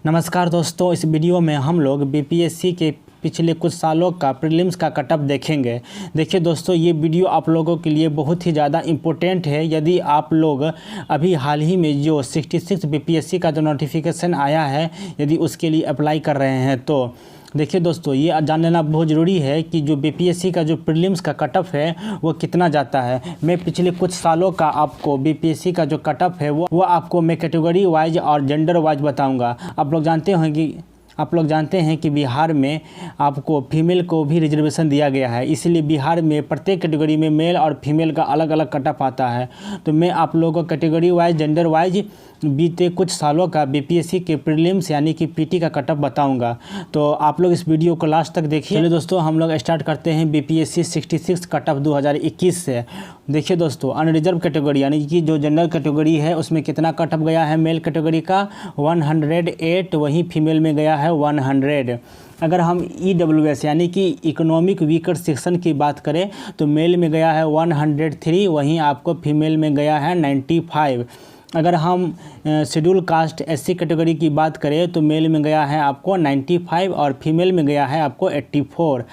नमस्कार दोस्तों, इस वीडियो में हम लोग बीपीएससी के पिछले कुछ सालों का प्रीलिम्स का कटअप देखेंगे। देखिए दोस्तों, ये वीडियो आप लोगों के लिए बहुत ही ज़्यादा इम्पोर्टेंट है। यदि आप लोग अभी हाल ही में जो 66 बीपीएससी का जो नोटिफिकेशन आया है, यदि उसके लिए अप्लाई कर रहे हैं तो देखिए दोस्तों, ये जान लेना बहुत ज़रूरी है कि जो बीपीएससी का जो प्रीलिम्स का कटअप है वो कितना जाता है। मैं पिछले कुछ सालों का आपको बीपीएससी का जो कटअप है वो आपको मैं कैटेगरी वाइज और जेंडर वाइज बताऊंगा। आप लोग जानते हैं कि बिहार में आपको फीमेल को भी रिजर्वेशन दिया गया है, इसलिए बिहार में प्रत्येक कैटेगरी में मेल और फीमेल का अलग अलग कटअप आता है। तो मैं आप लोगों को कैटेगरी वाइज जेंडर वाइज बीते कुछ सालों का बीपीएससी के प्रीलिम्स यानी कि पीटी का कटअप बताऊंगा। तो आप लोग इस वीडियो को लास्ट तक देखिए। चलिए दोस्तों, हम लोग स्टार्ट करते हैं बीपीएससी 66 कटअप 2021 से। देखिए दोस्तों, अनरिजर्व कैटेगरी यानी कि जो जनरल कैटेगरी है उसमें कितना कटअप गया है। मेल कैटेगरी का 108, वहीं फीमेल में गया है 100। अगर हम EWS यानी कि इकोनॉमिक वीकर सेक्शन की बात करें तो मेल में गया है 103, वहीं आपको फीमेल में गया है 95। अगर हम शेड्यूल कास्ट SC कैटेगरी की बात करें तो मेल में गया है आपको 95 और फीमेल में गया है आपको 84।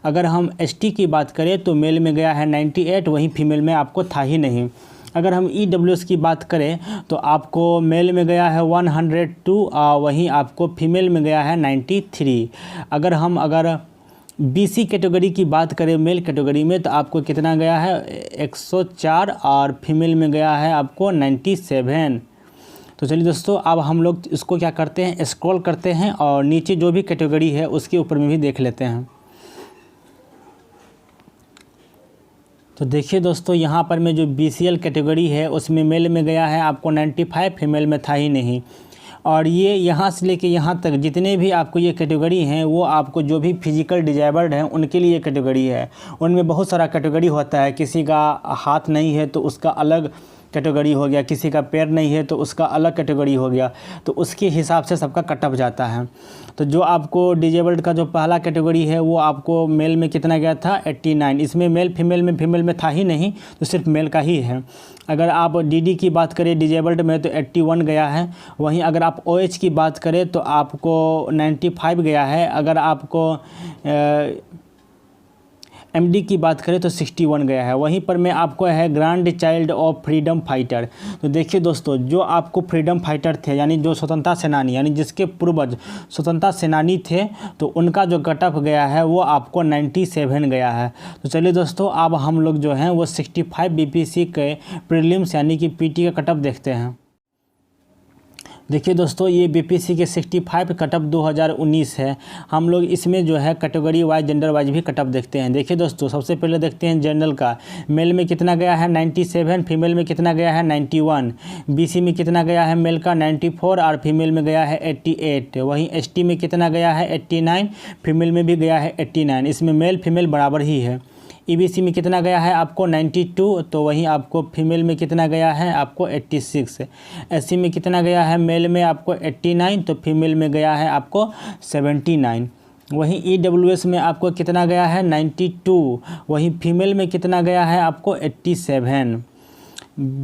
अगर हम ST की बात करें तो मेल में गया है 98, वहीं फीमेल में आपको था ही नहीं। अगर हम EWS की बात करें तो आपको मेल में गया है 102 और वहीं आपको फीमेल में गया है 93। अगर BC कैटेगरी की बात करें मेल कैटेगरी में तो आपको कितना गया है 104 और फीमेल में गया है आपको 97। तो चलिए दोस्तों, अब हम लोग इसको क्या करते हैं, स्क्रॉल करते हैं और नीचे जो भी कैटेगरी है उसके ऊपर में भी देख लेते हैं। तो देखिए दोस्तों, यहाँ पर में जो BCL कैटेगरी है उसमें मेल में गया है आपको 95, फीमेल में था ही नहीं। और ये यहाँ से लेके यहाँ तक जितने भी आपको ये कैटेगरी हैं वो आपको जो भी फिजिकल डिजेबल्ड हैं उनके लिए कैटेगरी है। उनमें बहुत सारा कैटेगरी होता है, किसी का हाथ नहीं है तो उसका अलग कैटेगरी हो गया, किसी का पैर नहीं है तो उसका अलग कैटेगरी हो गया। तो उसके हिसाब से सबका कटअप जाता है। तो जो आपको डिजेबल्ड का जो पहला कैटेगरी है वो आपको मेल में कितना गया था 89। इसमें मेल फीमेल में था ही नहीं, तो सिर्फ मेल का ही है। अगर आप DD की बात करें डिजेबल्ड में तो 81 गया है। वहीं अगर आप OH की बात करें तो आपको 95 गया है। अगर आपको MD की बात करें तो 61 गया है। वहीं पर में आपको है grand child of freedom fighter. तो देखिए दोस्तों, जो आपको फ्रीडम फाइटर थे यानी जो स्वतंत्रता सेनानी यानी जिसके पूर्वज स्वतंत्रता सेनानी थे, तो उनका जो कटअप गया है वो आपको 97 गया है। तो चलिए दोस्तों, अब हम लोग जो हैं वो 65 BPSC के प्रीलिम्स यानी कि PT का कटअप देखते हैं। देखिए दोस्तों, ये BPSC के 65 कटअप 2019 है। हम लोग इसमें जो है कैटेगरी वाइज जेंडर वाइज भी कटअप देखते हैं। देखिए दोस्तों, सबसे पहले देखते हैं जनरल का। मेल में कितना गया है 97, फीमेल में कितना गया है 91। BC में कितना गया है मेल का 94 और फीमेल में गया है 88। वहीं ST में कितना गया है 89, फीमेल में भी गया है 89। इसमें मेल फीमेल बराबर ही है। EBC में कितना गया है आपको 92, तो वहीं आपको फीमेल में कितना गया है आपको 86। SC में कितना गया है मेल में आपको 89, तो फीमेल में गया है आपको 79। वहीं EWS में आपको कितना गया है 92, वहीं फीमेल में कितना गया है आपको 87।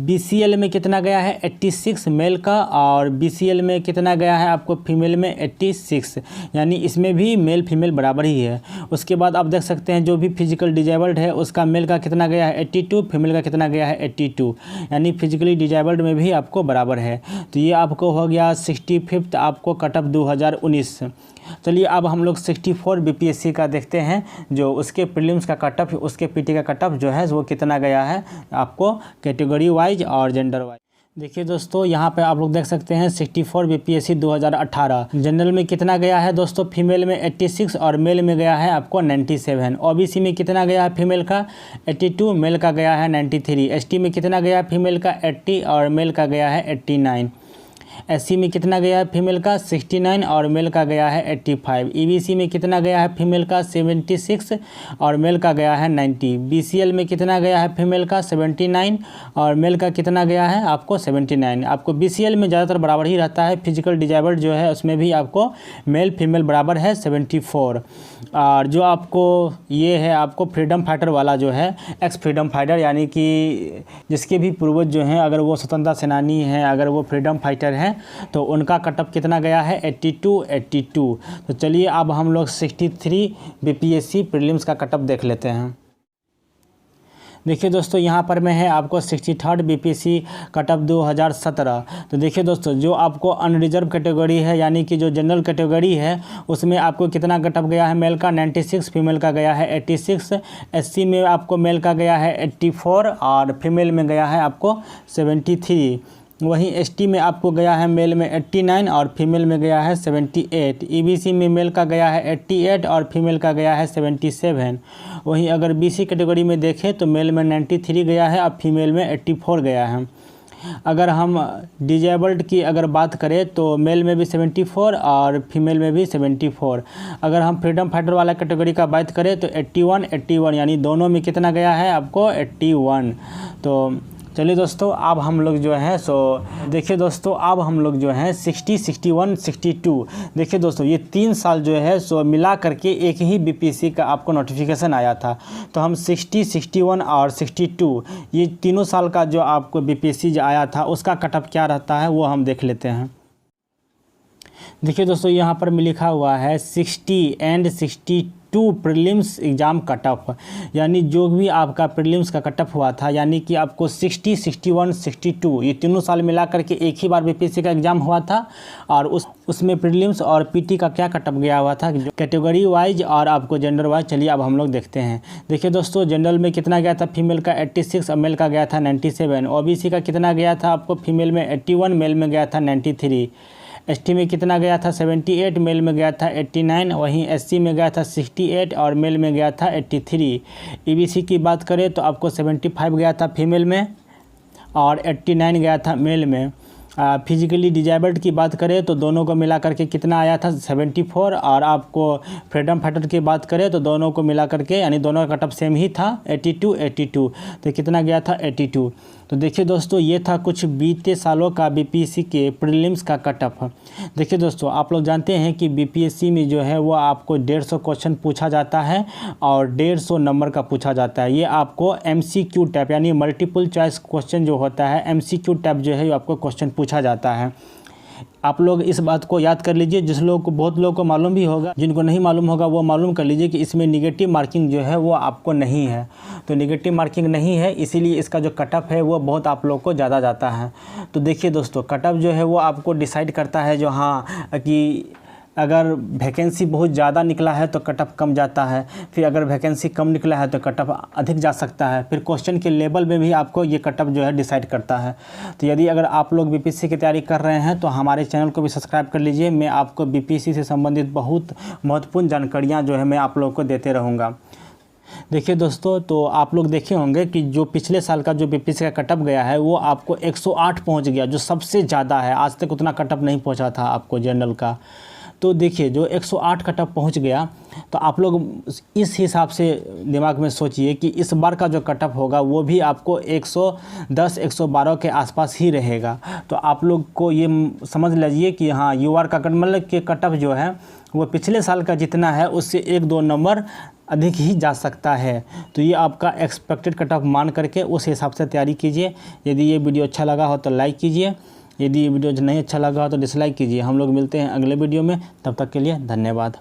BCL में कितना गया है 86 मेल का और BCL में कितना गया है आपको फीमेल में 86, यानी इसमें भी मेल फीमेल बराबर ही है। उसके बाद आप देख सकते हैं जो भी फिजिकल डिजेबल्ड है उसका मेल का कितना गया है 82, फीमेल का कितना गया है 82, यानी फिजिकली डिजेबल्ड में भी आपको बराबर है। तो ये आपको हो गया 65 आपको कटअप 2019। चलिए अब हम लोग 64 BPSC का देखते हैं, जो उसके प्रीलिम्स का कटअप उसके PT का कटअप जो है वो कितना गया है आपको कैटेगरी वाइज और जेंडर वाइज। देखिए दोस्तों, यहाँ पे आप लोग देख सकते हैं 64 BPSC 2018। जनरल में कितना गया है दोस्तों, फीमेल में 86 और मेल में गया है आपको 97। OBC में कितना गया है फीमेल का 82, मेल का गया है 93। ST में कितना गया है फीमेल का 80 और मेल का गया है 89। SC में कितना गया है फीमेल का 69 और मेल का गया है 85। EBC में कितना गया है फीमेल का 76 और मेल का गया है 90। BCL में कितना गया है फीमेल का 79 और मेल का कितना गया है आपको 79। आपको BCL में ज़्यादातर बराबर ही रहता है। फिजिकल डिजेबल्ड जो है उसमें भी आपको मेल फीमेल बराबर है 74। और जो आपको ये है आपको फ्रीडम फाइटर वाला जो है एक्स फ्रीडम फाइटर, यानी कि जिसके भी पूर्वज जो हैं अगर वो स्वतंत्रता सेनानी हैं, अगर वो फ्रीडम फाइटर हैं हैं तो उनका कटअप कितना गया है 82। तो चलिए अब हम लोग 63 बीपीएससी प्रीलिम्स का कटअप देख लेते हैं। देखिए दोस्तों यहाँ पर मैं है आपको 63rd बीपीएससी कटअप 2017। तो देखिए दोस्तों जो आपको अनरिजर्व कैटेगरी है यानी कि जो जनरल कैटेगरी है उसमें आपको कितना कटअप गया है, मेल का 96, फीमेल का गया है 86, एससी में आपको मेल का गया है 84 और फीमेल में गया है आपको 73। वहीं एसटी में आपको गया है मेल में 89 और फीमेल में गया है 78। ईबीसी में मेल का गया है 88 और फीमेल का गया है 77। वहीं अगर बीसी कैटेगरी में देखें तो मेल में 93 गया है और फीमेल में 84 गया है। अगर हम डिजेबल्ड की अगर बात करें तो मेल में भी 74 और फीमेल में भी 74। अगर हम फ्रीडम फाइटर वाला कैटेगरी का बात करें तो 81 यानी दोनों में कितना गया है आपको 81। तो चलिए दोस्तों अब हम लोग जो है देखिए दोस्तों अब हम लोग जो है 60, 61, 62 देखिए दोस्तों ये 3 साल जो है मिला करके एक ही बीपीएससी का आपको नोटिफिकेशन आया था। तो हम 60, 61 और 62 ये तीनों साल का जो आपको बीपीएससी जो आया था उसका कटअप क्या रहता है वो हम देख लेते हैं। देखिए दोस्तों यहाँ पर लिखा हुआ है 60 एंड 62 प्रीलिम्स एग्ज़ाम कटअप, यानी जो भी आपका प्रीलिम्स का कटअप हुआ था यानी कि आपको 60, 61, 62 ये तीनों साल मिला करके एक ही बार बीपीएससी का एग्ज़ाम हुआ था और उसमें प्रीलिम्स और पीटी का क्या कटअप गया हुआ था कैटेगरी वाइज और आपको जेंडर वाइज। चलिए अब हम लोग देखते हैं। देखिए दोस्तों जनरल में कितना गया था, फीमेल का 86 और मेल का गया था 97। ओबीसी का कितना गया था आपको, फीमेल में 81 मेल में गया था 93। एसटी में कितना गया था 78, मेल में गया था 89। वहीं एससी में गया था 68 और मेल में गया था 83। ईबीसी की बात करें तो आपको 75 गया था फीमेल में और 89 गया था मेल में। फिजिकली डिजेबल्ड की बात करें तो दोनों को मिला करके कितना आया था 74 और आपको फ्रीडम फाइटर की बात करें तो दोनों को मिला करके यानी दोनों का कटअप सेम ही था 82। तो कितना गया था 82। तो देखिए दोस्तों ये था कुछ बीते सालों का बीपीएससी के प्रीलिम्स का कटअप। देखिए दोस्तों आप लोग जानते हैं कि बीपीएससी में जो है वो आपको 150 क्वेश्चन पूछा जाता है और 150 नंबर का पूछा जाता है। ये आपको एमसीक्यू टाइप यानी मल्टीपल चॉइस क्वेश्चन जो होता है एमसीक्यू टाइप जो है आपको क्वेश्चन पूछा जाता है। आप लोग इस बात को याद कर लीजिए, जिस लोगों को बहुत लोगों को मालूम भी होगा, जिनको नहीं मालूम होगा वो मालूम कर लीजिए कि इसमें निगेटिव मार्किंग जो है वो आपको नहीं है। तो निगेटिव मार्किंग नहीं है इसीलिए इसका जो कटअप है वो बहुत आप लोग को ज़्यादा जाता है। तो देखिए दोस्तों कटअप जो है वो आपको डिसाइड करता है जो हाँ कि अगर वैकेंसी बहुत ज़्यादा निकला है तो कटअप कम जाता है, फिर अगर वैकेंसी कम निकला है तो कटअप अधिक जा सकता है, फिर क्वेश्चन के लेवल में भी आपको ये कटअप जो है डिसाइड करता है। तो यदि अगर आप लोग बीपीएससी की तैयारी कर रहे हैं तो हमारे चैनल को भी सब्सक्राइब कर लीजिए। मैं आपको बीपीएससी से संबंधित बहुत महत्वपूर्ण जानकारियाँ जो है मैं आप लोगों को देते रहूँगा। देखिए दोस्तों तो आप लोग देखे होंगे कि जो पिछले साल का जो बीपीएससी का कटअप गया है वो आपको 108 पहुँच गया, जो सबसे ज़्यादा है। आज तक उतना कटअप नहीं पहुँचा था आपको जनरल का। तो देखिए जो 108 कटअप पहुंच गया तो आप लोग इस हिसाब से दिमाग में सोचिए कि इस बार का जो कटअप होगा वो भी आपको 110, 112 के आसपास ही रहेगा। तो आप लोग को ये समझ लीजिए कि हाँ यूआर का मतलब के कटअप जो है वो पिछले साल का जितना है उससे 1-2 नंबर अधिक ही जा सकता है। तो ये आपका एक्सपेक्टेड कटअप मान करके उस हिसाब से तैयारी कीजिए। यदि ये वीडियो अच्छा लगा हो तो लाइक कीजिए, यदि ये वीडियो नहीं अच्छा लगा हो तो डिसलाइक कीजिए। हम लोग मिलते हैं अगले वीडियो में, तब तक के लिए धन्यवाद।